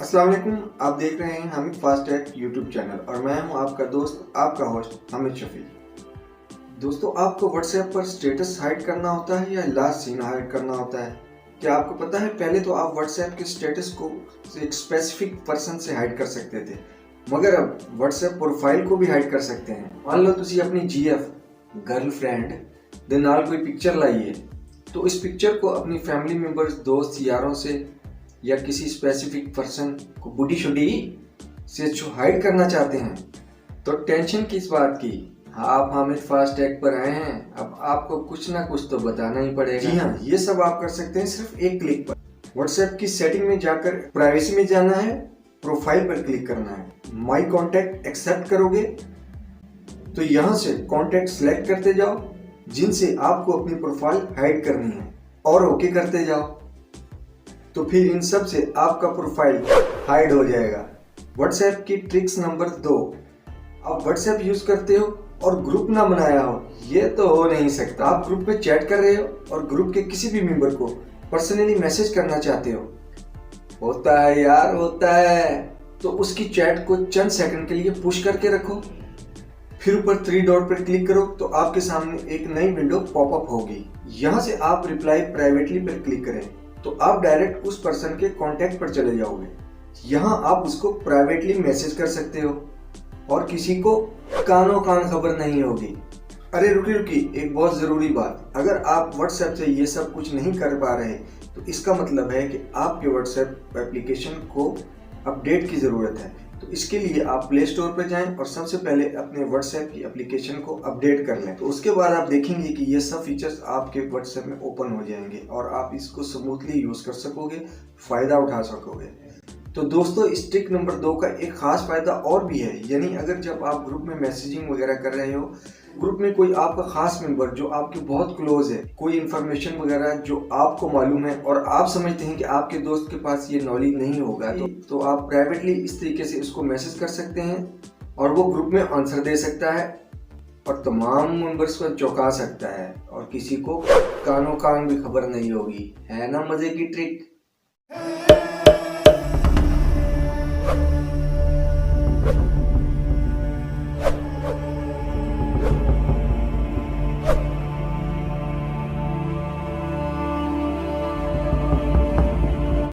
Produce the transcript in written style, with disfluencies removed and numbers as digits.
अस्सलाम वालेकुम। आप देख रहे हैं Hamid fast take YouTube channel और मैं हूं आपका दोस्त, आपका होस्ट हामिद शफी। दोस्तों, आपको व्हाट्सएप पर स्टेटस हाइड करना होता है या लास्ट सीन हाइड करना होता है? क्या आपको पता है, पहले तो आप व्हाट्सएप के स्टेटस को एक स्पेसिफिक पर्सन से हाइड कर सकते थे, मगर अब व्हाट्सएप प्रोफाइल को भी हाइड कर सकते हैं। मान लो तुसी अपनी जीएफ गर्लफ्रेंड दे नाल कोई पिक्चर लाई है, तो इस पिक्चर को अपनी फैमिली मेंबर्स, दोस्त यारों से या किसी स्पेसिफिक पर्सन को बुढ़ी शुडी से हाइड करना चाहते हैं, तो टेंशन किस बात की। आप हामिद फास्ट टेक पर आए हैं, अब आपको कुछ ना कुछ तो बताना ही पड़ेगा। जी हाँ, ये सब आप कर सकते हैं सिर्फ एक क्लिक पर। व्हाट्सएप की सेटिंग में जाकर प्राइवेसी में जाना है, प्रोफाइल पर क्लिक करना है, माई कॉन्टैक्ट एक्सेप्ट करोगे तो यहाँ से कॉन्टैक्ट सेलेक्ट करते जाओ जिनसे आपको अपनी प्रोफाइल हाइड करनी है, और ओके करते जाओ, तो फिर इन सब से आपका प्रोफाइल हाइड हो जाएगा। व्हाट्सएप की ट्रिक्स नंबर 2, आप व्हाट्सएप यूज करते हो और ग्रुप ना बनाया हो, ये तो हो नहीं सकता। आप ग्रुप में चैट कर रहे हो और ग्रुप के किसी भी मेंबर को पर्सनली मैसेज करना चाहते हो, होता है यार, होता है, तो उसकी चैट को चंद सेकंड के लिए पुश करके रखो, फिर ऊपर 3 डॉट पर क्लिक करो तो आपके सामने एक नई विंडो पॉपअप होगी। यहाँ से आप रिप्लाई प्राइवेटली पर क्लिक करें तो आप डायरेक्ट उस पर्सन के कांटेक्ट पर चले जाओगे। यहाँ आप उसको प्राइवेटली मैसेज कर सकते हो और किसी को कानों कान खबर नहीं होगी। अरे रुकी, एक बहुत जरूरी बात, अगर आप व्हाट्सएप से ये सब कुछ नहीं कर पा रहे तो इसका मतलब है कि आपके व्हाट्सएप एप्लीकेशन को अपडेट की जरूरत है। तो इसके लिए आप प्ले स्टोर पर जाएं और सबसे पहले अपने व्हाट्सएप की एप्लीकेशन को अपडेट कर लें। तो उसके बाद आप देखेंगे कि ये सब फीचर्स आपके व्हाट्सएप में ओपन हो जाएंगे और आप इसको स्मूथली यूज कर सकोगे, फायदा उठा सकोगे। तो दोस्तों, इस ट्रिक नंबर 2 का एक खास फायदा और भी है, यानी अगर जब आप ग्रुप में मैसेजिंग वगैरह कर रहे हो, ग्रुप में कोई आपका खास मेंबर जो आपके बहुत क्लोज है, कोई इन्फॉर्मेशन वगैरह जो आपको मालूम है और आप समझते हैं कि आपके दोस्त के पास ये नॉलेज नहीं होगा, तो आप प्राइवेटली इस तरीके से इसको मैसेज कर सकते हैं और वो ग्रुप में आंसर दे सकता है और तमाम मेंबर्स को चौंका सकता है और किसी को कानों कान भी खबर नहीं होगी। है ना मजे की ट्रिक।